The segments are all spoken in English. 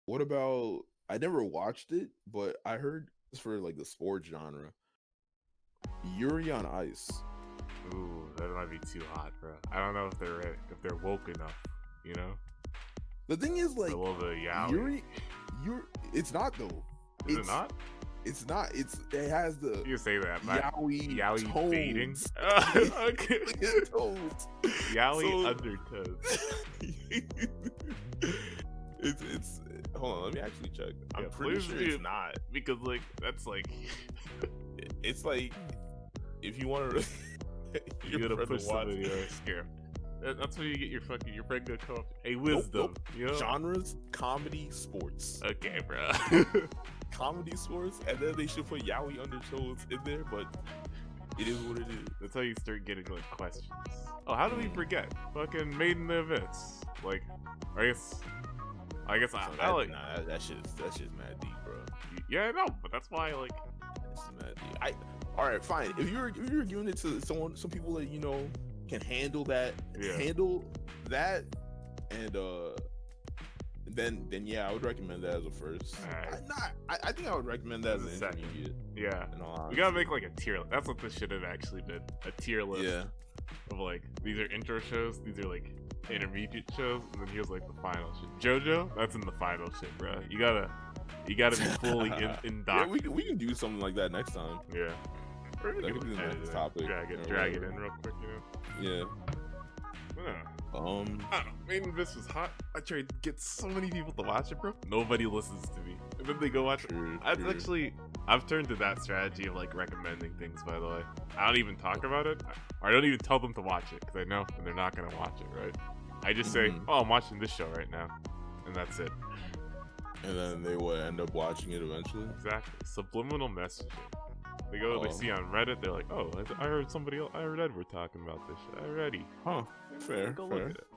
What about? I never watched it, but I heard it's for like the sports genre. Yuri on Ice. Ooh, that might be too hot, bro. I don't know if they're ready, if they're woke enough, you know? The thing is, like, A little bit of yaoi. Yuri, it's not though. Is it not? It's not. It has the You can say that. yaoi Yaoi fading. tones. Okay. Tones. Yaoi So- undertones. it's hold on, let me actually check. I'm Yeah, pretty please sure do. it's not. Because like that's like It's like if you want to you're gonna push somebody or scare. That's when you get your friend gonna come up. Hey, wisdom. Nope. You know? Genres: comedy, sports. Okay, bro. Comedy, sports, and then they should put yaoi undertones in there, but it is what it is. That's how you start getting like questions. Oh, how do we forget? Fucking Made in the Abyss. Like, I guess So I like. nah, that shit's mad deep, bro. Yeah, I know, but that's why like. It's mad deep. All right, fine. If you're giving it to some people that you know can handle that, and then yeah, I would recommend that as a first. Alright. I think I would recommend that as an second. intermediate. Yeah. In all We gotta honesty. make like a tier. That's what this should have actually been. A tier list Yeah. of like these are intro shows, these are like intermediate shows, and then here's like the final shit. JoJo, that's in the final shit, bro. You gotta be fully in Yeah, doc. we can do something like that next time. Yeah. Or we That can could be the edit next it, topic, Drag or it whatever. in real quick, you know. Yeah. Yeah. I don't know. Made in Abyss was hot. I tried to get so many people to watch it, bro. Nobody listens to me. And then they go watch it. True, I've true. actually, I've turned to that strategy of like recommending things, by the way. I don't even talk about it. Or I don't even tell them to watch it because I know they're not going to watch it, right? I just say, Mhm. oh, I'm watching this show right now. And that's it. And then they would end up watching it eventually. Exactly. Subliminal messaging. They go, they Oh. see on Reddit, they're like, oh, I heard somebody else, I heard Edward talking about this shit already. Huh. Fair. Go fair. look at it.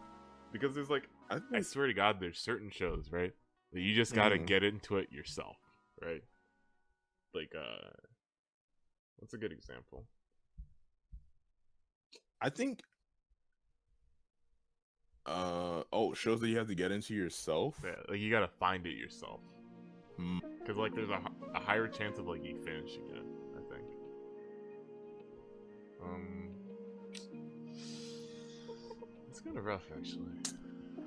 Because there's like, I I think swear to God, there's certain shows, right? That you just gotta Mhm. get into it yourself, right? Like, what's a good example? I think shows that you have to get into yourself. Yeah, like you gotta find it yourself. Hmm. Because like there's a higher chance of like you finishing it, I think. It's kind of rough actually.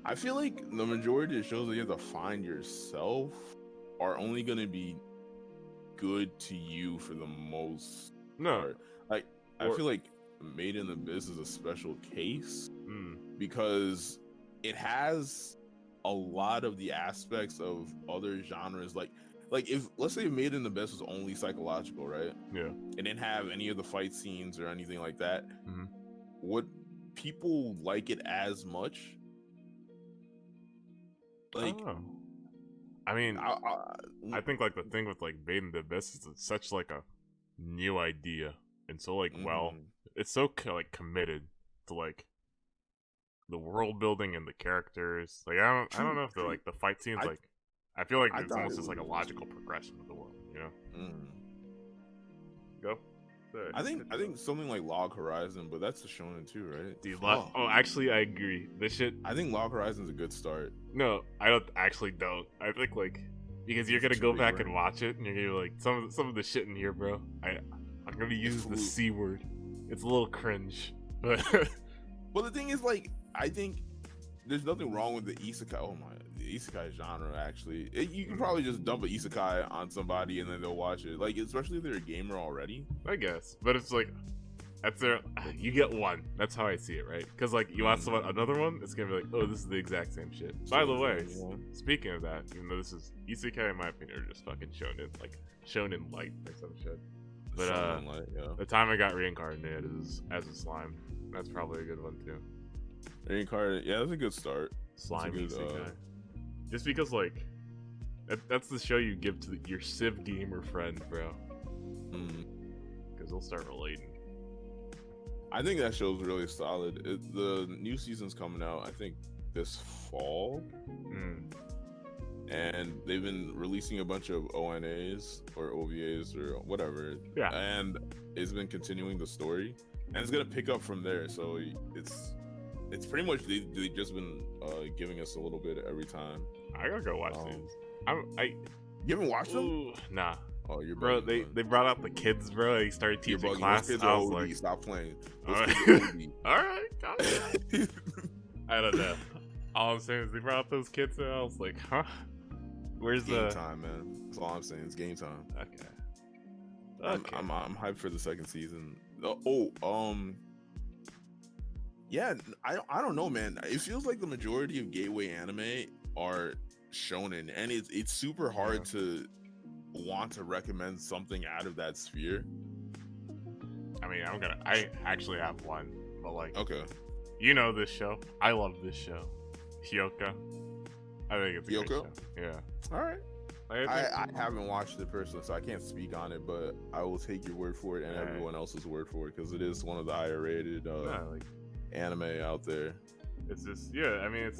I feel like the majority of shows that you have to find yourself are only gonna be good to you for the most No. part. Like I Or- feel like Made in the Abyss is a special case Mm. because it has a lot of the aspects of other genres. Like if let's say Made in the Abyss was only psychological, right? Yeah. It didn't have any of the fight scenes or anything like that. Mhm. Would people like it as much? Like, I don't know. I mean, I I think like the thing with like Made in the Abyss is it's such like a new idea, and so like well, mhm. it's so like committed to like the world building and the characters. Like I don't True, know if the true. like the fight scenes I- like I feel like I it's thought almost it just like a was- logical progression of the world, you know? Mm. Go. I think something like Log Horizon, but that's a shonen too, right? Dude, Fuck. oh, actually, I agree. This shit. I think Log Horizon's a good start. No, I don't actually don't. I think like because you're It's gonna too go big back brain. and watch it, and you're gonna be like some of the shit in here, bro. I'm gonna use the Food. C word. It's a little cringe, but But the thing is, like, I think there's nothing wrong with the isekai. Oh my, the isekai genre actually. You can probably just dump an isekai on somebody and then they'll watch it. Like, especially if they're a gamer already. I guess. But it's like that's their. You get one. That's how I see it, right? Because like you watch someone another one, it's gonna be like, oh, this is the exact same shit. By the way, speaking of that, even though this is isekai, in my opinion, are just fucking shonen, like shonen light or some shit. But Something like, yeah. the time I got reincarnated is as a slime. That's probably a good one too. Reincarnated, yeah, that's a good start. Slime good, isekai. Just because like that's the show you give to your Civ gamer friend, bro. Mm. Because they'll start relating. I think that show's really solid. The new season's coming out, I think, this fall. Mm. And they've been releasing a bunch of ONAs or OVAs or whatever. Yeah. And it's been continuing the story. And it's gonna pick up from there. So it's pretty much they just been giving us a little bit every time. I gotta go watch these. You haven't watched them? Ooh, nah. Oh, you're bro. bugging, They brought out the kids, bro. They started teaching class. Those kids I are was OD. like, Stop playing. all Those right, kids are OD. all right, got it. I don't know. All I'm saying is they brought out those kids, and I was like, huh? Where's Game the time, man? That's all I'm saying. It's game time. Okay. Okay. I'm hyped for the second season. Yeah, I don't know, man. It feels like the majority of gateway anime are shonen, and it's super hard to want to recommend something out of that sphere. I mean, I actually have one, but like, Okay, you know this show. I love this show. HYOUKA. I think it's a good show. Yeah. all right. I I haven't watched it personally, so I can't speak on it, but I will take your word for it and everyone else's word for it, because it is one of the higher rated anime out there. It's just, yeah, I mean, it's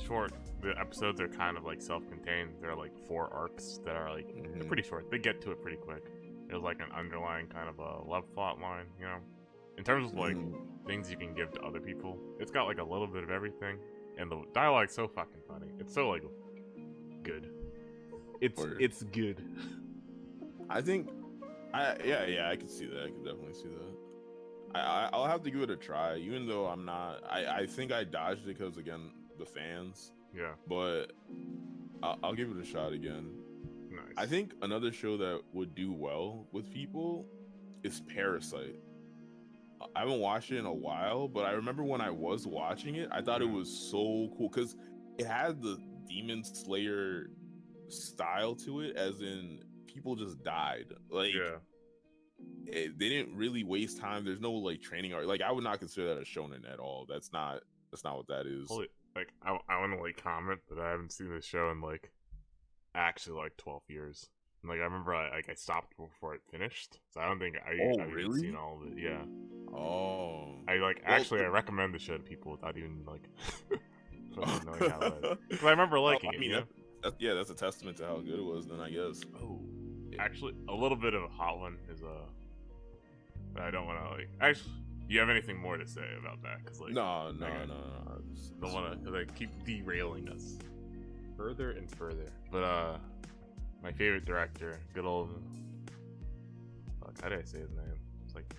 short. The episodes are kind of like self-contained. They're like 4 arcs that are like, they're pretty short. They get to it pretty quick. There's like an underlying kind of a love plot line, you know? In terms of like things you can give to other people, it's got like a little bit of everything. And the dialogue's so fucking funny. It's so like good. It's good. I think, I can see that. I can definitely see that. I'll have to give it a try, even though I'm not. I think I dodged it because, again, the fans. Yeah. But I'll give it a shot again. Nice. I think another show that would do well with people is Parasite. I haven't watched it in a while, but I remember when I was watching it, I thought it was so cool because it had the Demon Slayer style to it, as in people just died. Like, they didn't really waste time. There's no like training art. Like, I would not consider that a shonen at all. That's not what that is. Holy, like, I want to like comment that I haven't seen this show in like actually like 12 years. Like, I remember I stopped before it finished, so I don't think I've even seen all of it. Yeah. Oh. I recommend the show to people without even like knowing how it is. Because I remember liking it. You know? That's a testament to how good it was. Then I guess. Oh. Actually, a little bit of a hot one is but I don't want to like. Actually, do you have anything more to say about that? Cause like, no. Don't want to, cause I keep derailing us further and further. But my favorite director, good old. Fuck, how did I say his name? It's like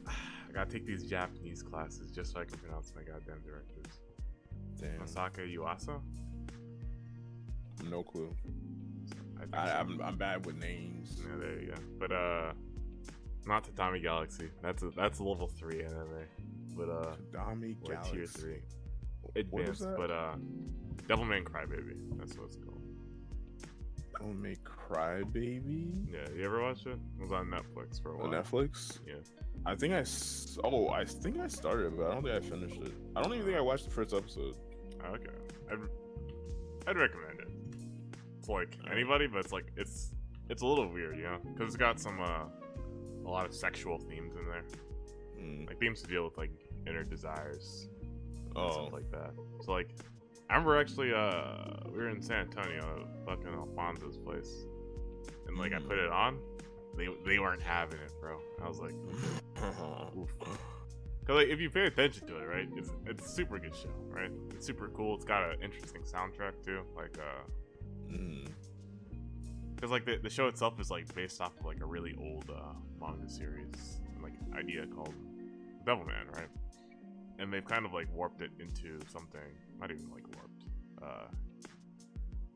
I gotta take these Japanese classes just so I can pronounce my goddamn directors. Damn. Masaka Yuasa? No clue. So I'm bad with names. Yeah, there you go. But not Tatami Galaxy. That's a level 3 anime. But Tatami Galaxy. Tier 3. Advanced, but Devilman Crybaby. That's what it's called. Devilman Crybaby? Yeah, you ever watch it? It was on Netflix for a while. On Netflix? Yeah. I think I started it, but I don't think I finished it. I don't even think I watched the first episode. Okay. I'd recommend it. It's like anybody, but it's like it's a little weird, you know, because it's got some a lot of sexual themes in there, like themes to deal with like inner desires, and stuff like that. So like, I remember actually we were in San Antonio, fucking Alfonso's place, and like I put it on, they weren't having it, bro. I was like, oof. Cause like if you pay attention to it, right, it's a super good show, right? It's super cool. It's got an interesting soundtrack too, like because like the show itself is like based off of like a really old manga series, like idea called Devilman, right? And they've kind of like warped it into something, not even like warped,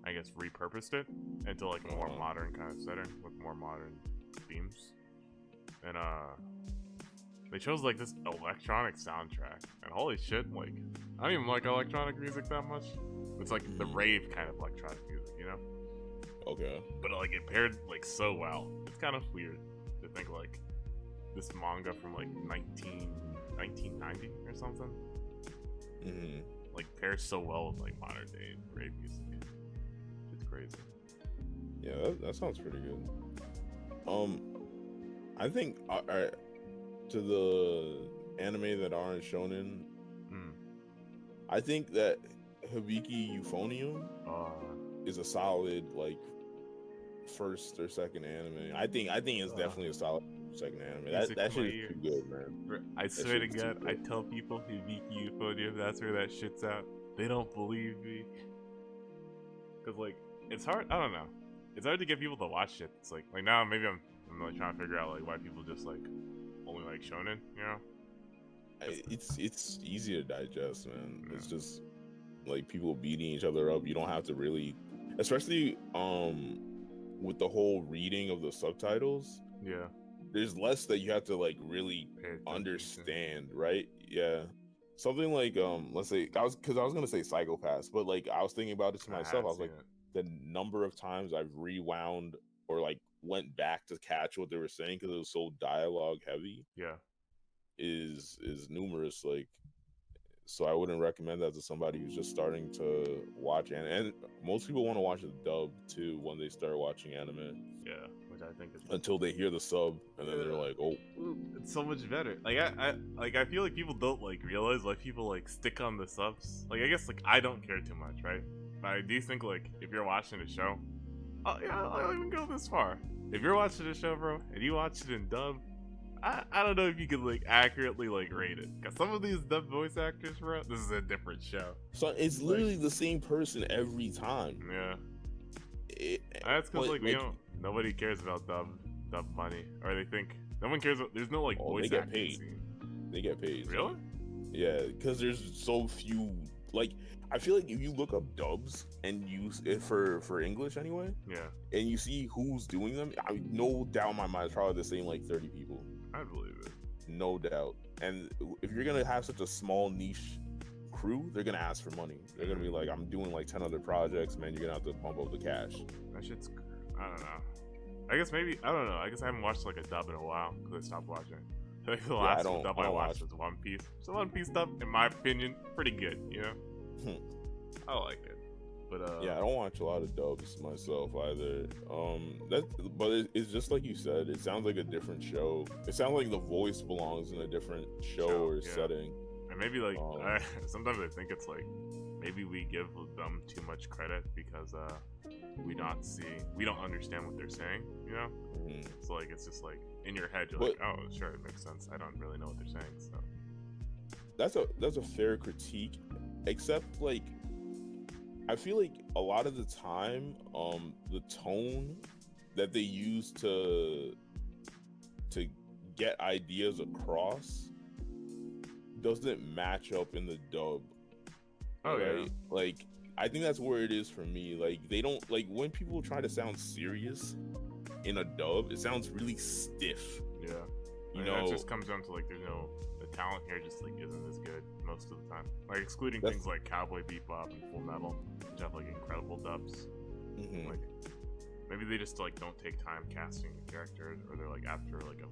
I guess repurposed it into like a more modern kind of setting with more modern themes, and they chose like this electronic soundtrack, and holy shit, like I don't even like electronic music that much. It's like the rave kind of electronic music, you know? Okay. But like it paired like so well. It's kind of weird to think like this manga from like 1990 or something, like pairs so well with like modern day rave music. It's crazy. Yeah, that sounds pretty good. I think to the anime that aren't shonen, I think that Hibiki Euphonium is a solid like first or second anime. I think it's definitely a solid second anime. Music That in my shit is ears. too good, man. I swear to God, I tell people who Viki Euphonia, that's where that shit's out. They don't believe me. Cause like, it's hard. I don't know. It's hard to get people to watch shit. It's like now maybe I'm like trying to figure out like why people just like only like shonen, you know? It's easy to digest, man. It's just like people beating each other up. You don't have to really, especially with the whole reading of the subtitles. Yeah. There's less that you have to like really understand, right? Yeah. Something like let's say I was gonna say Psychopaths, but like I was thinking about it to myself. I was like, the number of times I've rewound or like went back to catch what they were saying because it was so dialogue heavy. Yeah. Is numerous. Like, so I wouldn't recommend that to somebody who's just starting to watch, and most people want to watch the dub too when they start watching anime. Yeah, which I think is until they hear the sub and then they're like, oh, it's so much better. Like I feel like people don't like realize why people like stick on the subs. Like I guess like I don't care too much, right? But I do think like if you're watching a show, I'll even go this far. If you're watching a show, bro, and you watch it in dub, I don't know if you can like accurately like rate it, because some of these dub voice actors, bro, this is a different show. So it's literally the same person every time. Yeah, that's because like we don't. Nobody cares about dub money, or they think no one cares. There's no like voice they get acting paid. scene. They get paid. Really? Yeah, because there's so few. Like I feel like if you look up dubs and use it for English anyway, yeah, and you see who's doing them, I no doubt in my mind it's probably the same like 30 people. I believe it. No doubt. And if you're gonna have such a small niche crew, they're gonna ask for money. They're gonna be like, I'm doing like 10 other projects, man. You're gonna have to pump up the cash. That shit's. I don't know. I guess maybe I don't know. I guess I haven't watched like a dub in a while because I stopped watching. I think the last dub I watched was One Piece. So One Piece dub, in my opinion, pretty good. You know, I like it. But yeah, I don't watch a lot of dubs myself either. But it's just like you said. It sounds like a different show. It sounds like the voice belongs in a different show or setting. And maybe like sometimes I think it's like maybe we give them too much credit because we don't understand what they're saying. You know, so like it's just like in your head you're like, oh sure, it makes sense. I don't really know what they're saying. So that's a fair critique, except like. I feel like a lot of the time, the tone that they use to get ideas across doesn't match up in the dub. Oh right? Yeah. Like I think that's where it is for me. Like they don't like when people try to sound serious in a dub, it sounds really stiff. Yeah. You know, it just comes down to like the talent here just like isn't as good most of the time. Like excluding things like Cowboy Bebop and Full Metal, which have like incredible dubs. Like maybe they just like don't take time casting a character, or they're like after like a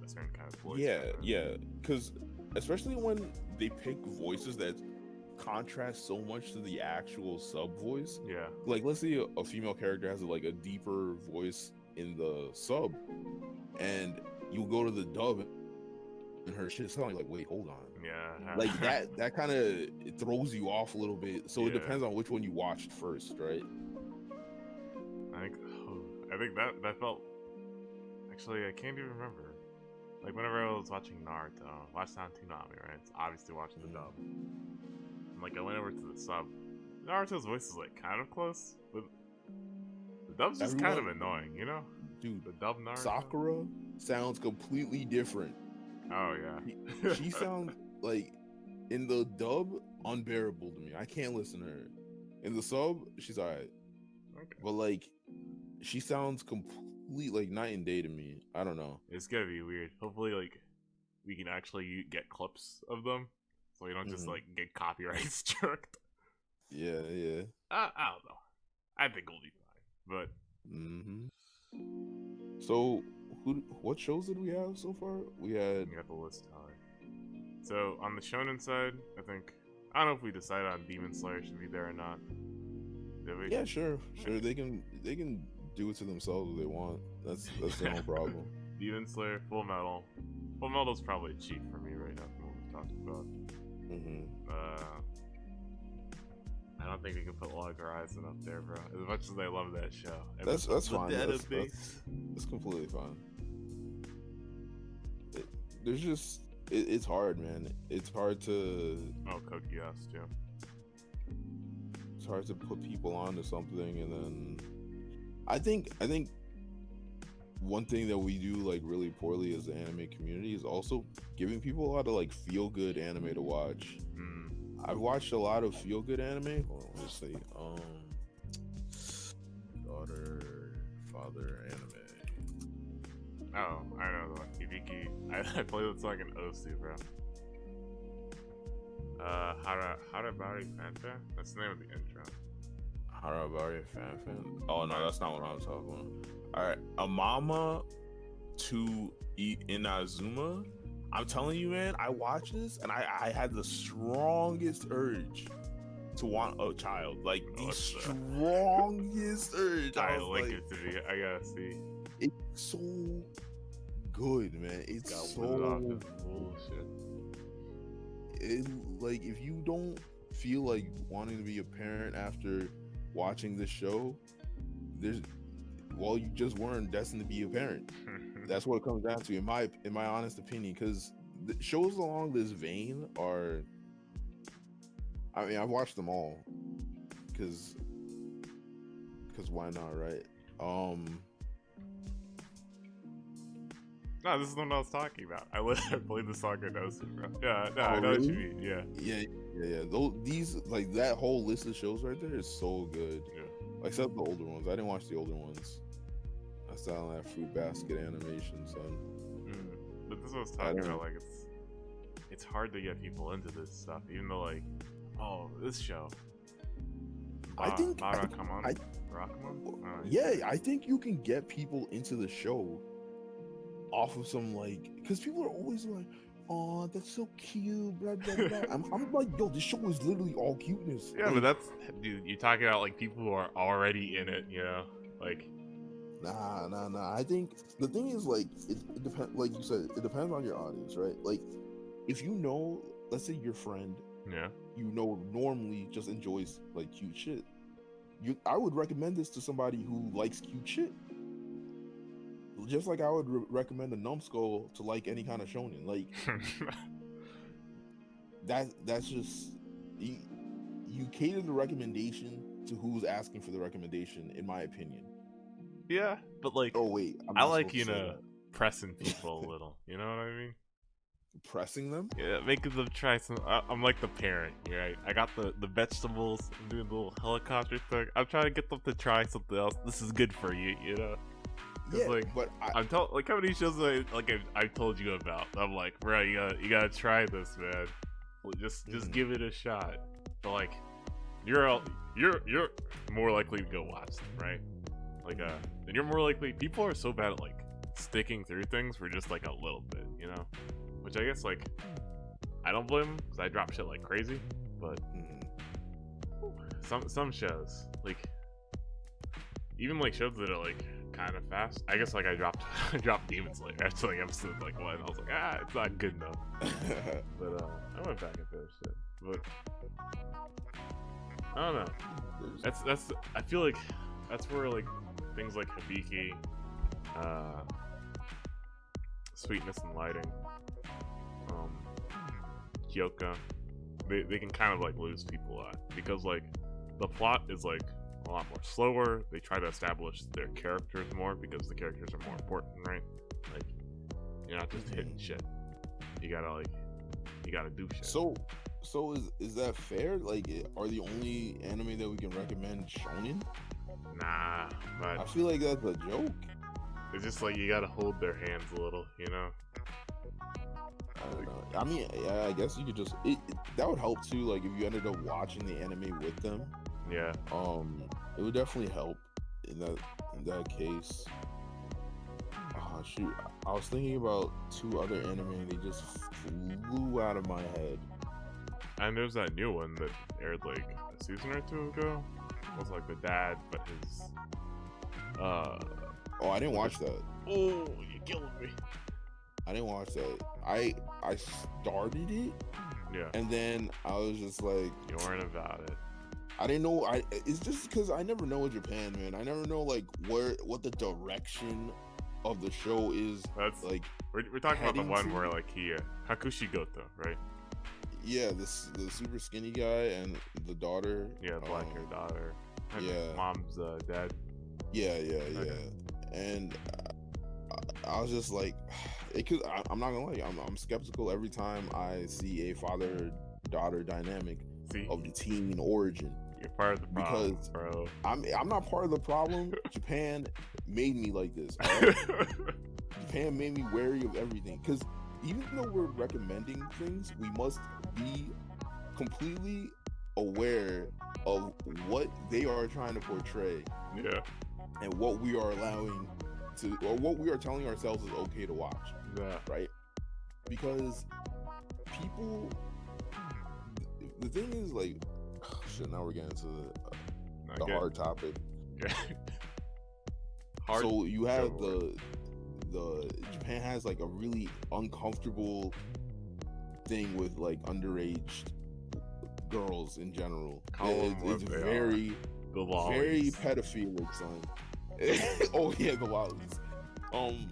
certain kind of voice. Yeah. Because especially when they pick voices that contrast so much to the actual sub voice. Yeah. Like let's say a female character has like a deeper voice in the sub, and you go to the dub. And her shit sounding like, wait, hold on. Yeah. Like that kind of throws you off a little bit. So it depends on which one you watched first, right? I think that felt. Actually, I can't even remember. Like whenever I was watching Naruto, watched on Toonami, right? It's obviously watching the dub. And like I went over to the sub. Naruto's voice is like kind of close, but the dub's just kind of annoying, you know? Dude, the dub Naruto. Sakura sounds completely different. Oh yeah. She sounds like in the dub unbearable to me. I can't listen to her. In the sub, she's alright. Okay. But like she sounds complete like night and day to me. I don't know. It's gonna be weird. Hopefully like we can actually get clips of them. So you don't just like get copyright struck. Yeah. I don't know. I think we'll be fine. But So what shows did we have so far? We got the list, Tyler. So on the shonen side, I don't know if we decided on Demon Slayer should be there or not. Did we? Yeah, sure. They can do it to themselves if they want. That's their own problem. Demon Slayer, Full Metal. Full Metal's probably cheap for me right now from what we've talked about. I don't think we can put Log Horizon up there, bro. As much as I love that show. That's fine. That's completely fine. there's just it's hard, man. It's hard to Kokias too. It's hard to put people onto something, and then I think one thing that we do like really poorly as the anime community is also giving people a lot of like feel good anime to watch. I've watched a lot of feel good anime. Hold on, let's see. Daughter, father anime. Oh, I know the one. Hibiki. I play that song in OC, bro. Harabari Fanfan? That's the name of the intro. Harabari Fanfan? Oh no, that's not what I was talking about. Alright, AMAAMA to INAZUMA. I'm telling you, man, I watched this and I had the strongest urge to want a child. Like the strongest urge. I link it to me. I gotta see. It's so good, man. It's so bullshit. Like if you don't feel like wanting to be a parent after watching this show, you just weren't destined to be a parent. That's what it comes down to, in my honest opinion. Because the shows along this vein are, I mean, I've watched them all. Because why not, right? No, this is the one I was talking about. I literally played the song in OC, bro. Yeah, no, I know what you mean. Yeah. These like that whole list of shows right there is so good. Yeah. Except the older ones. I didn't watch the older ones. I still on that fruit basket animation, son. But this is what I was talking about. Like it's hard to get people into this stuff, even though like, oh, this show. I think I think you can get people into the show off of some like, because people are always like, oh, that's so cute, blah blah blah. I'm like, yo, this show is literally all cuteness. Yeah, like, but that's, dude, you're talking about like people who are already in it, you know, like. Nah. I think the thing is like it depends. Like you said, it depends on your audience, right? Like if you know, let's say your friend, you know, normally just enjoys like cute shit. I would recommend this to somebody who likes cute shit. Just like I would recommend a numbskull to like any kind of shonen. Like that's just you cater the recommendation to who's asking for the recommendation, in my opinion. Yeah, but like, oh wait, I like, you know, pressing people a little. You know what I mean? Pressing them? Yeah, making them try some. I'm like the parent, right? I got the vegetables. I'm doing the little helicopter thing. I'm trying to get them to try something else. This is good for you, you know? Yeah, like, but I'm like how many shows I told you about. I'm like, bro, you gotta try this, man. Just give it a shot. But like, you're more likely to go watch them, right? Like, and you're more likely. People are so bad at like sticking through things for just like a little bit, you know. Which I guess like I don't blame them because I drop shit like crazy. But some shows, like even like shows that are like kind of fast. I guess like I dropped Demon Slayer after like episode like 1. I was like, it's not good enough. But I went back and finished it. But I don't know. That's I feel like that's where like things like Hibiki, Sweetness and Lighting, HYOUKA, they can kind of like lose people at, because like the plot is like a lot more slower. They try to establish their characters more because the characters are more important, right? Like you're not just hitting shit. You gotta do shit. So is that fair? Like, are the only anime that we can recommend shonen? Nah, but I feel like that's a joke. It's just like you gotta hold their hands a little, you know? I don't know. I mean, yeah, I guess you could just that would help too. Like if you ended up watching the anime with them, yeah. It would definitely help in that case. Oh shoot, I was thinking about 2 other anime and they just flew out of my head. And there's that new one that aired like a season or 2 ago. It was like the dad, but his oh, I didn't watch that. Oh, you're killing me. I didn't watch that. I started it, yeah, and then I was just like, you weren't about it. I didn't know. It's just because I never know with Japan, man. I never know like what the direction of the show is That's like we're talking about the heading one to- where like he Hakushi Goto, right? yeah, the super skinny guy and the daughter. Yeah, black hair daughter. And yeah. mom's dad. Yeah, Okay. and I was just like, I'm not gonna lie, I'm skeptical every time I see a father-daughter dynamic See, of the teen origin. you're part of the problem, Because bro. I'm not part of the problem. Japan made me like this. All right? Japan made me wary of everything. Because even though we're recommending things, we must be completely aware of what they are trying to portray Yeah, and what we are allowing to, or what we are telling ourselves is okay to watch, yeah. right? Because people, the thing is like, shit. Now we're getting to the hard topic. Hard. So you have the Japan has like a really uncomfortable thing with like underage girls in general. It's very pedophilic, son. Oh yeah, the lollies. I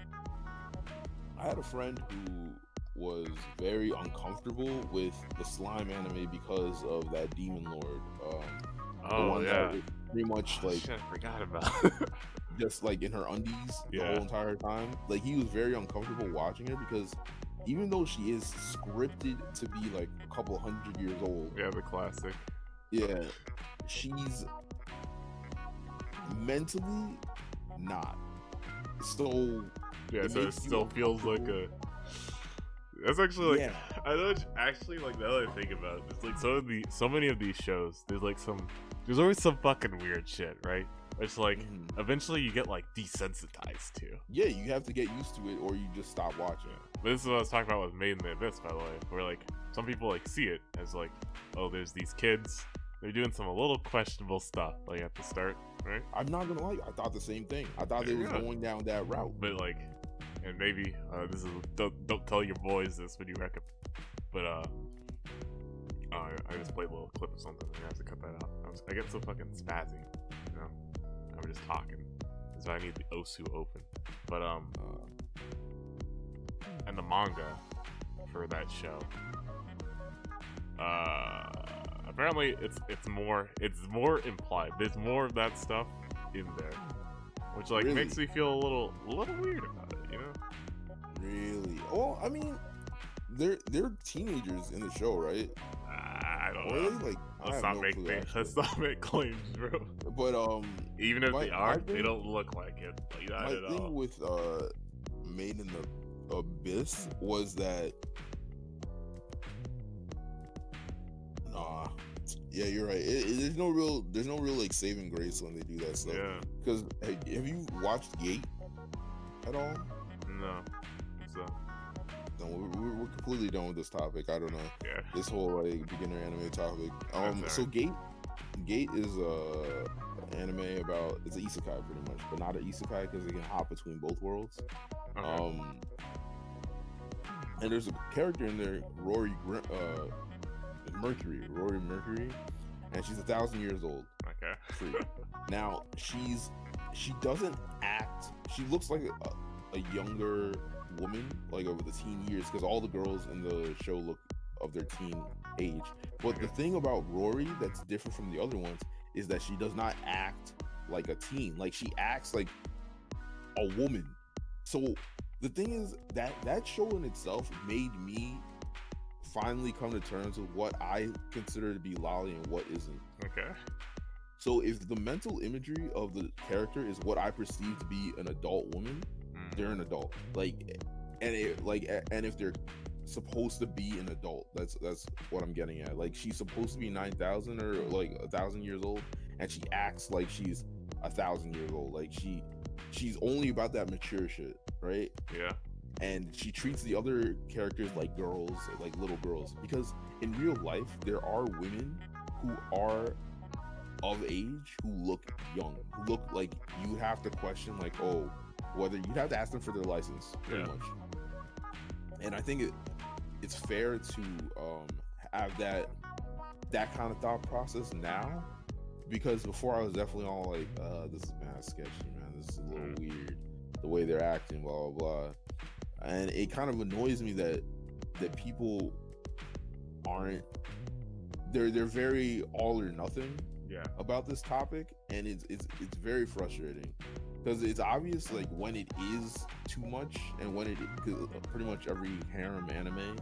had a friend who was very uncomfortable with the slime anime because of that demon lord. The one that was pretty much like, shit, I forgot about. just like in her undies the whole entire time. Like he was very uncomfortable watching her because even though she is scripted to be like a couple 100 years old, Yeah, the classic. yeah, she's mentally not. So Yeah, it so it makes you still feels like a. That's actually like Yeah. I know. Actually, like now that I think about it, it's like so many of these shows. There's always some fucking weird shit, right? It's like eventually you get like desensitized to. yeah, you have to get used to it or you just stop watching. But this is what I was talking about with Made in the Abyss, by the way, where like some people like see it as like, oh, there's these kids, they're doing some a little questionable stuff like at the start, right? I'm not gonna lie, I thought the same thing. I thought they was going down that route. But like, and maybe this is don't tell your boys this when you recommend. But I just played a little clip of something. I have to cut that out. I get so fucking spazzy, you know. I'm just talking, so I need the Osu open. But and the manga for that show. Apparently it's more implied. There's more of that stuff in there, which like Really? makes me feel a little weird about it, you know? Really? Well, I mean, they're teenagers in the show, right? I don't Or are know. they like? I Let's have not no make clue, actually. let's not make claims, bro. But Even if my- they are, my they thing- don't look like it. Like, not my at thing all. with Made in the Abyss was that nah, yeah, you're right. There's no real like saving grace when they do that stuff. Yeah. Because have you watched Gate at all? No. So No, we're completely done with this topic. I don't know yeah. this whole like beginner anime topic. That's So Gate is anime about, it's an isekai pretty much, but not an isekai because it can hop between both worlds. Okay. And there's a character in there, Rory Mercury, and she's 1,000 years old. Okay. Free. Now she doesn't act. She looks like a younger woman, like over the teen years, because all the girls in the show look of their teen age. But the thing about Rory that's different from the other ones is that she does not act like a teen. Like she acts like a woman. So the thing is that show in itself made me finally come to terms with what I consider to be lolly and what isn't. Okay. So if the mental imagery of the character is what I perceive to be an adult woman, they're an adult. And if they're supposed to be an adult, that's what I'm getting at. Like she's supposed to be 9,000 or like 1,000 years old, and she acts like she's 1,000 years old. Like she's only about that mature shit, right? Yeah. And she treats the other characters like girls, like little girls. Because in real life, there are women who are of age who look young, who look like you have to question, like, oh, whether you'd have to ask them for their license, pretty much. And I think it's fair to have that kind of thought process now, because before I was definitely all like, this is mad sketchy, man. This is a little weird. the way they're acting, blah blah blah. And it kind of annoys me that people aren't, they're very all or nothing about this topic, and it's very frustrating because it's obvious like when it is too much and when it, cause pretty much every harem anime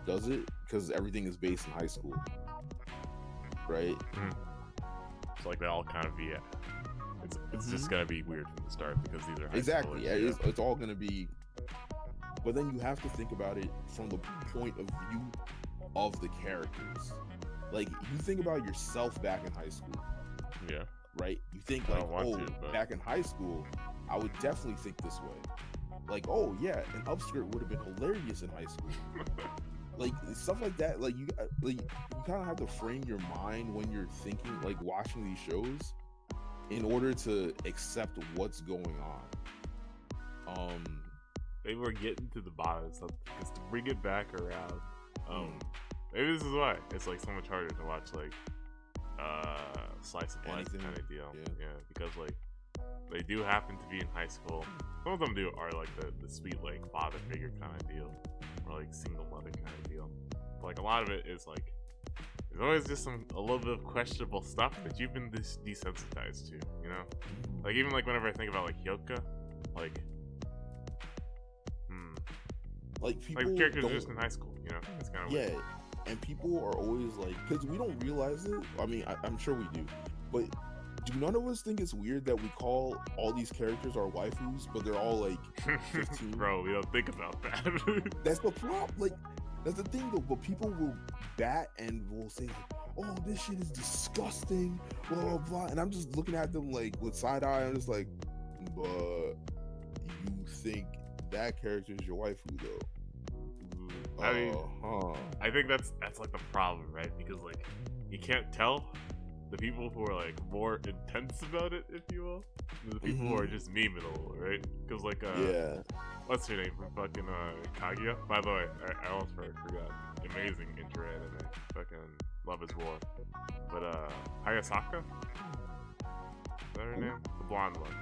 does it, because everything is based in high school, right? It's like they all kind of be it's just gonna be weird from the start because these are high exactly schoolers, it's all gonna be, but then you have to think about it from the point of view of the characters. Like, you think about yourself back in high school, right? You think like, back in high school I would definitely think this way, like, oh yeah, an upskirt would have been hilarious in high school. Like, stuff like that. Like, you kind of have to frame your mind when you're thinking, like, watching these shows, in order to accept what's going on. Maybe we're getting to the bottom of something, because to bring it back around, maybe this is why it's like so much harder to watch like slice of life kind of deal. Because like they do happen to be in high school. Some of them are like the sweet like father figure kind of deal, or like single mother kind of deal. But like a lot of it is like there's always just a little bit of questionable stuff that you've been desensitized to, you know? Like, even like whenever I think about like HYOUKA, like people, like the characters are just in high school, you know? It's kind of weird. And people are always like, because we don't realize it. I mean, I'm sure we do, but do none of us think it's weird that we call all these characters our waifus, but they're all like 15? Bro, we don't think about that. That's the problem. Like, that's the thing though. But people will bat and will say, "Oh, this shit is disgusting," blah blah blah. And I'm just looking at them like with side eye. I'm just like, but you think that character is your waifu though? I mean, I think that's like the problem, right? Because like you can't tell the people who are like more intense about it, if you will, than the people who are just memeing a little, right? Because like what's her name from fucking Kaguya? By the way, I almost forgot. Amazing intro anime. Fucking Love is War. But Hayasaka? Is that her name? The blonde one.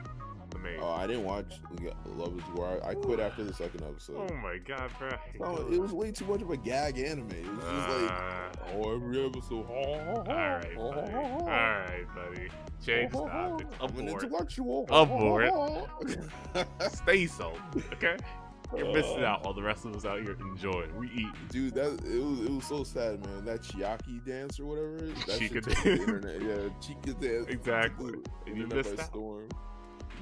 The maid. Oh, I didn't watch Love is War. I quit after the second episode. Oh my god, bro. Oh, it was way too much of a gag anime. It was just like, every episode. Alright, buddy. Change topics. I'm an intellectual. Abort. Stay so, okay? You're missing out while the rest of us out here enjoying. We eat. Dude, it was so sad, man. That Chiaki dance or whatever. That Chica dance. Internet. Yeah, Chica dance. Exactly. And you missed out. Storm.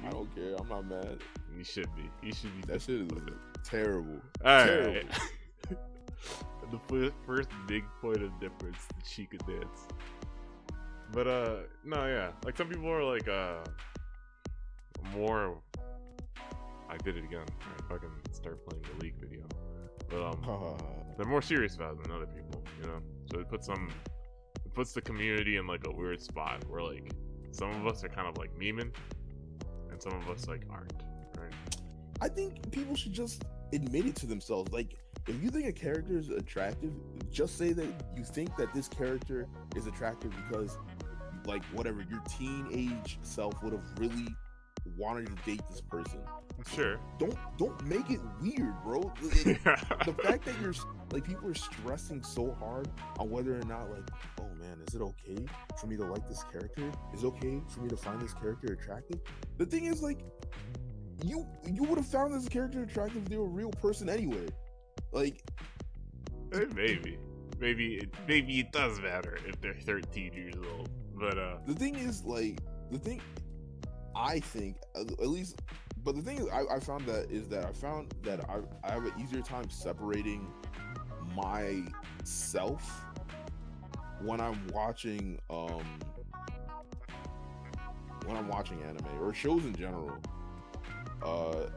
I don't care. I'm not mad. You should be. You should be. That shit is terrible. Terrible. Right. The first big point of difference, the Chica dance. But no, yeah. Like some people are like more. I did it again. I fucking start playing the League video. But they're more serious about it than other people, you know. So it puts the community in like a weird spot where like some of us are kind of like memeing, and some of us like aren't, right? I think people should just admit it to themselves. Like, if you think a character is attractive, just say that you think that this character is attractive because, like, whatever, your teenage self would have really wanted to date this person. Sure. Don't make it weird, bro. The fact that you're like, people are stressing so hard on whether or not, like, oh man, is it okay for me to like this character? Is it okay for me to find this character attractive? The thing is, like, you would have found this character attractive if they were a real person anyway. Like, maybe it does matter if they're 13 years old. But the thing is, like, I think, at least, but the thing is, I found that I have an easier time separating myself when I'm watching anime or shows in general.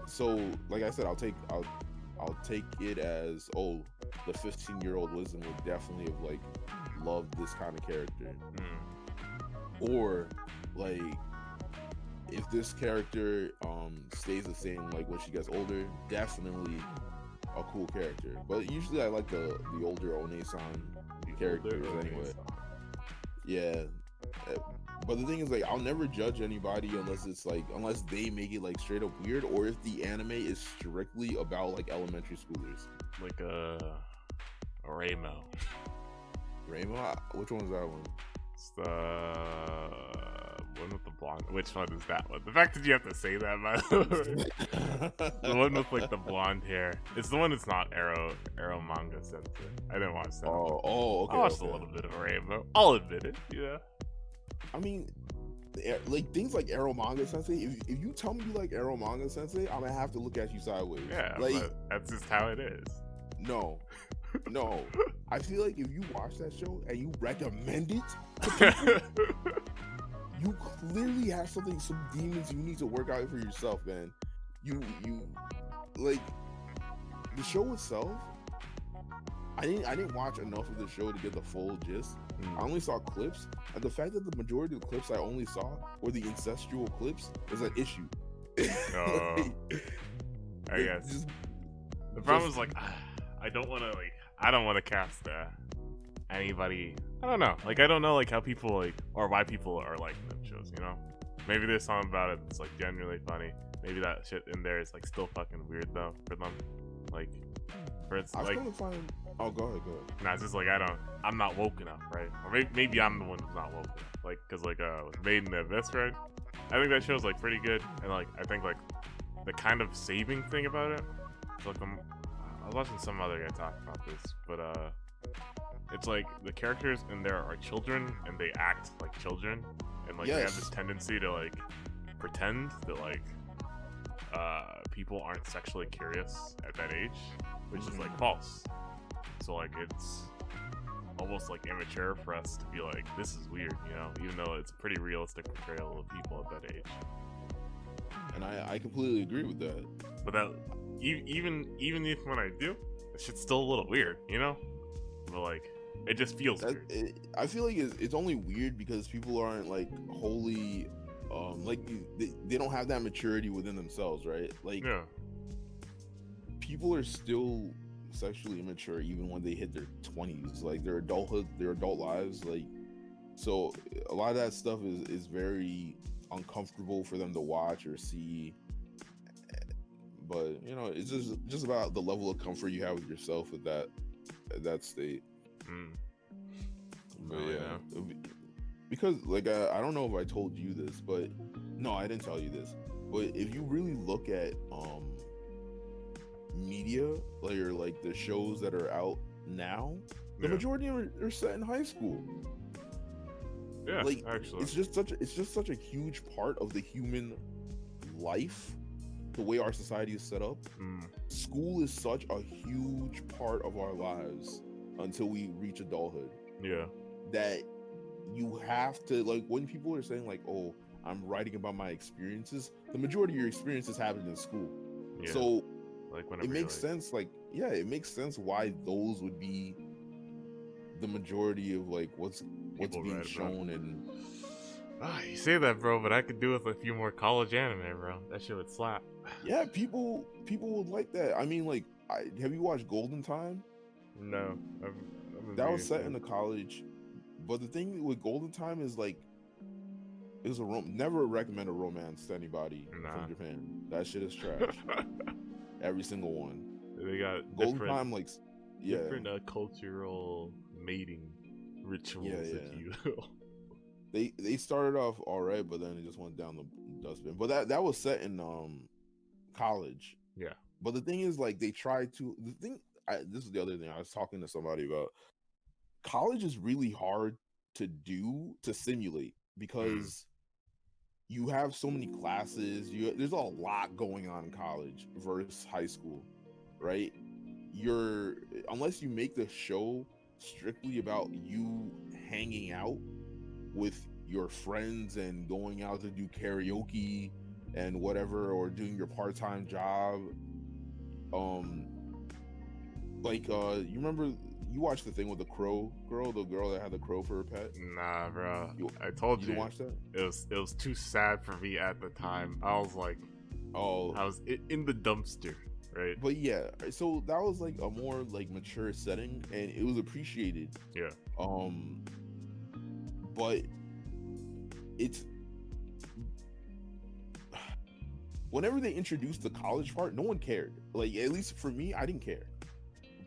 So like I said, I'll take it as, oh, the 15-year-old Wisdom would definitely have like loved this kind of character, or like, if this character stays the same like when she gets older, definitely a cool character. But usually I like the older One-san characters anyway. Yeah, But the thing is, like, I'll never judge anybody unless they make it like straight up weird, or if the anime is strictly about like elementary schoolers. Like Ramo. Ramo? Which one was that one? It's the one with the blonde. Which one is that one? The fact that you have to say that, by the way. The one with like the blonde hair. It's the one that's not Arrow Manga Sensei. I didn't watch that. Oh, okay. I watched a little bit of Ramo. I'll admit it. Yeah. I mean, like things like Arrow Manga Sensei. If you tell me you like Arrow Manga Sensei, I'm gonna have to look at you sideways. Yeah, like but that's just how it is. No. I feel like if you watch that show and you recommend it to people, you clearly have some demons you need to work out for yourself, man. You like the show itself. I didn't watch enough of the show to get the full gist. I only saw clips, and the fact that the majority of the clips I only saw were the incestual clips is an issue. I guess the problem is like I don't want to cast anybody. I don't know. Like I don't know like how people like or why people are liking them shows. You know, maybe there's something about it that's like genuinely funny. Maybe that shit in there is like still fucking weird though for them. Like for it's like. Oh, go ahead. Nah, it's just like I'm not woke enough, right? Or maybe I'm the one who's not woke enough. Like, cause like Made in the Abyss, right? I think that show's like pretty good, and like I think like the kind of saving thing about it. Like I was watching some other guy talk about this, but it's like the characters in there are children, and they act like children, and like they have this tendency to like pretend that like people aren't sexually curious at that age, which is like false. So like it's almost like immature for us to be like, this is weird, you know, even though it's a pretty realistic portrayal of people at that age. And I completely agree with that. But that even if when I do, it's still a little weird, you know. But like it just feels weird. I feel like it's only weird because people aren't like wholly like they don't have that maturity within themselves, right? Like people are still sexually immature even when they hit their 20s, like their adulthood, their adult lives, like so a lot of that stuff is very uncomfortable for them to watch or see. But you know, it's just about the level of comfort you have with yourself at that state. But yeah, because like I don't know if I told you this, but no, I didn't tell you this, but if you really look at media like the shows that are out now, the majority are set in high school. Yeah, like actually it's just such a huge part of the human life, the way our society is set up. School is such a huge part of our lives until we reach adulthood, that you have to, like, when people are saying like, oh, I'm writing about my experiences, the majority of your experiences happened in school. So like it makes sense, like it makes sense why those would be the majority of like what's being shown. And you say that, bro, but I could do with a few more college anime, bro. That shit would slap. Yeah, people would like that. I mean, like, have you watched Golden Time? No, that was set in the college. But the thing with Golden Time is like, it was never recommend a romance to anybody from Japan. That shit is trash. Every single one. They got Golden Time, like, different cultural mating rituals, if you will. They started off all right, but then it just went down the dustbin. But that was set in college. Yeah. But the thing is, like, they tried to. This is the other thing I was talking to somebody about. College is really hard to simulate because you have so many classes. There's a lot going on in college versus high school, right? Unless you make the show strictly about you hanging out with your friends and going out to do karaoke and whatever, or doing your part-time job. You remember you watched the thing with the crow girl, the girl that had the crow for her pet? Nah, bro. I told you. You didn't watch that? It was too sad for me at the time. I was like, I was in the dumpster, right? But yeah, so that was like a more like mature setting, and it was appreciated. Yeah. But it's whenever they introduced the college part, no one cared. Like, at least for me, I didn't care.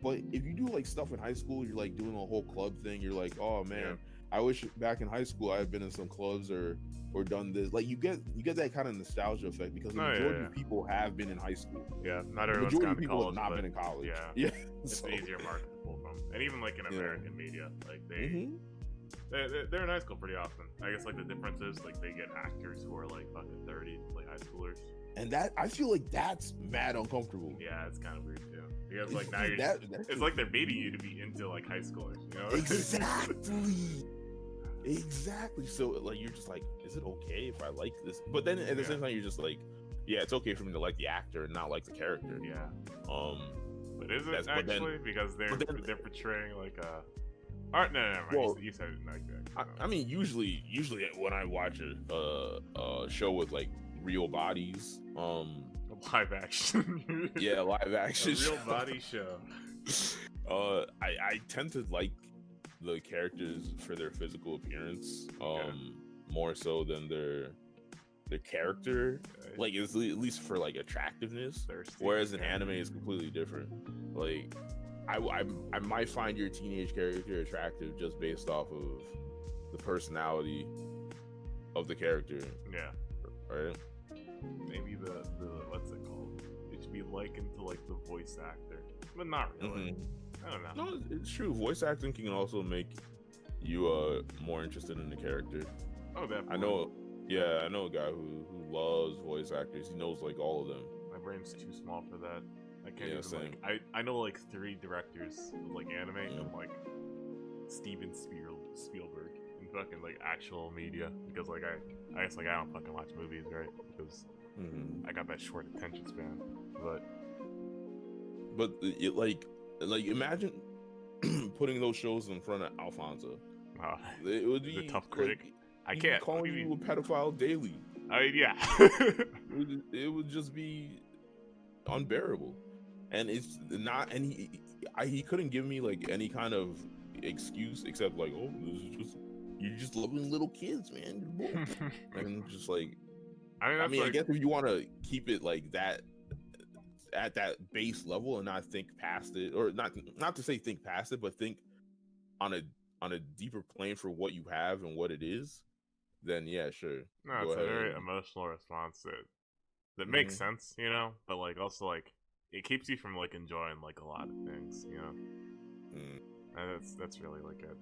But if you do like stuff in high school, you're like doing a whole club thing. You're like, oh man, I wish back in high school I had been in some clubs or done this. Like you get that kind of nostalgia effect because the majority of people have been in high school. Yeah, not everyone's majority gone of to people college, have not been in college. Yeah, it's an easier market to pull from. And even like in American media, like they're in high school pretty often. I guess like the difference is like they get actors who are like fucking 30 to play high schoolers. And that I feel like that's mad uncomfortable. Yeah, it's kind of weird too. Because like now it's like they're baiting you to be into like high schoolers, you know? Exactly. So like you're just like, is it okay if I like this? But then at the same time, you're just like, yeah, it's okay for me to like the actor and not like the character. Yeah. But is it actually because they're portraying like a? Art? No. Well, you said it like that. I mean, usually when I watch a show with like real bodies, live action. Yeah, live action. A real body show. I tend to like the characters for their physical appearance, more so than their character, like at least for like attractiveness. Whereas in anime is completely different. Like I might find your teenage character attractive just based off of the personality of the character. Yeah. Right. Maybe the what's it called? It should be likened to like the voice actor, but not really. I don't know. No, it's true. Voice acting can also make you more interested in the character. Oh, definitely. I know a guy who loves voice actors. He knows like all of them. My brain's too small for that. I can't even I know like 3 directors of like anime and like Steven Spielberg in fucking like actual media, because like I guess like I don't fucking watch movies, right? Because I got that short attention span. But it like imagine putting those shows in front of Alfonso. It would be the tough critic. Like, I can't calling you a pedophile daily. I mean, yeah. it would just be unbearable, and it's not. And he couldn't give me like any kind of excuse except like, oh, this is just you're just loving little kids, man. And just like, I mean, I guess if you want to keep it like that at that base level and not think past it, or not to say think past it, but think on a deeper plane for what you have and what it is, then yeah, sure. No, it's a very emotional response that makes sense, you know, but like also like it keeps you from like enjoying like a lot of things, you know. And that's really like it.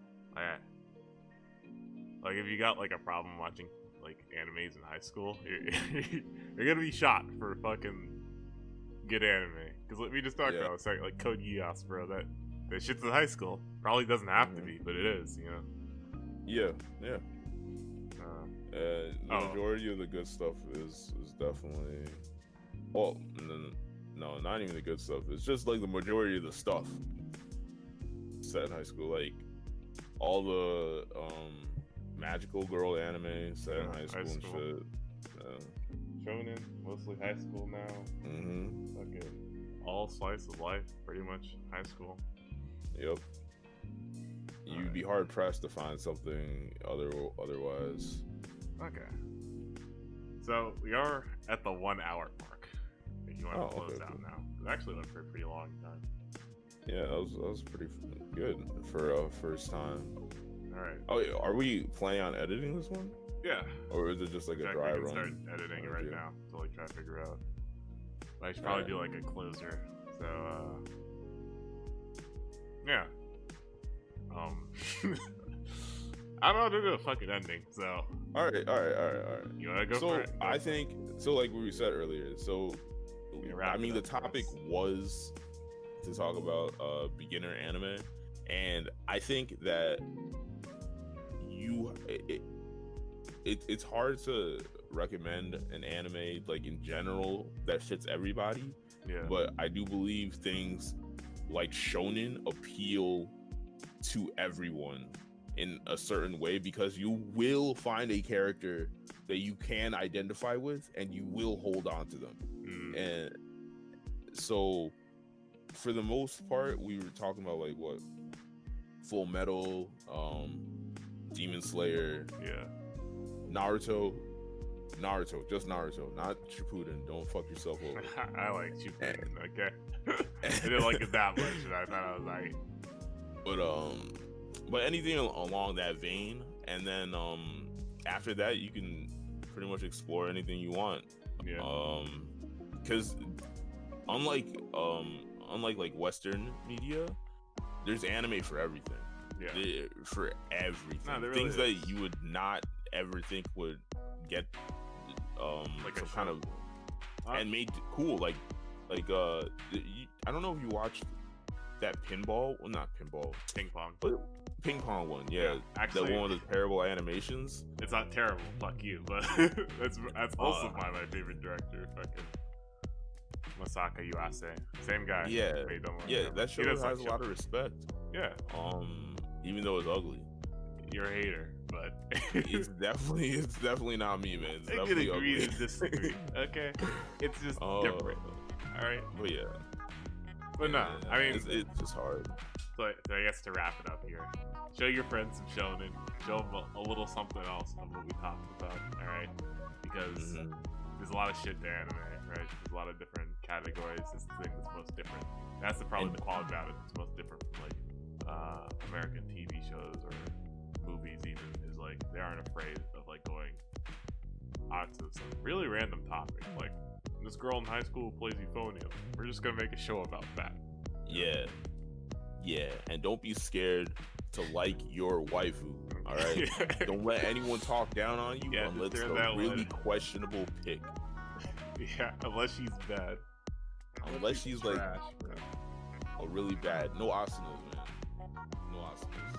Like if you got like a problem watching like animes in high school, you're gonna be shot for fucking good anime. Because we just talked about it's like Code Geass, bro. That shit's in high school. Probably doesn't have to be, but it is, you know. Yeah. The majority of the good stuff is definitely, well, no, not even the good stuff. It's just like the majority of the stuff set in high school, like all the magical girl anime set in high school and shit. Shonen, mostly high school now. Fucking all slice of life, pretty much high school. Yep. You'd be hard pressed to find something otherwise. Okay. So we are at the 1 hour mark. If you want to close out now, it actually went for a pretty long time. Yeah, that was pretty good for a first time. All right. Oh, are we planning on editing this one? Yeah. Or is it just like a dry run? Start editing it right now to like try to figure out. I should probably do like a closer. So yeah. I don't know how to do a fucking ending. So. All right. You wanna go for it? I think so. Like we said earlier. So I mean, the topic was to talk about beginner anime, and I think that it's hard to recommend an anime like in general that fits everybody. Yeah. But I do believe things like shonen appeal to everyone in a certain way, because you will find a character that you can identify with and you will hold on to them. And so for the most part, we were talking about like what Full Metal, Demon Slayer, Naruto, just Naruto, not Shippuden. Don't fuck yourself over. I like Shippuden. Okay, I didn't like it that much, and I thought I was like, but anything along that vein, and then after that you can pretty much explore anything you want. yeah, Because unlike like Western media, there's anime for everything. yeah. For everything. No, there really Things that you would not ever think would get Like some a kind show. of and made cool. Like I don't know if you watched that pinball. Well, not pinball. Ping pong. But ping pong one. Yeah, actually, the one with the terrible animations. it's not terrible. Fuck you, but that's also my favorite director. Fucking Masaka Yuase, same guy. Yeah, Made Don't Worry yeah, Never. that show He has does a like lot of respect. Yeah, Even though it's ugly. you're a hater, but it's definitely not me, man. It's I can definitely agree ugly. to disagree. Okay, it's just different. All right, But yeah, but no, I mean, it's just hard. so I guess to wrap it up here, show your friends some shonen, show them a little something else of what we talked about. All right, because there's a lot of shit to anime, right? There's a lot of different categories. It's the thing that's most different. That's probably the quality about it. It's most different from like American TV shows or movies. Even is like they aren't afraid of like going onto some really random topic, like this girl in high school plays euphonium. We're just gonna make a show about that. Yeah, and don't be scared to like your waifu. All right, don't let anyone talk down on you unless it's a really questionable pick. Yeah, unless she's bad. Unless she's like trash, bro. really bad. No asanas, man. No asanas.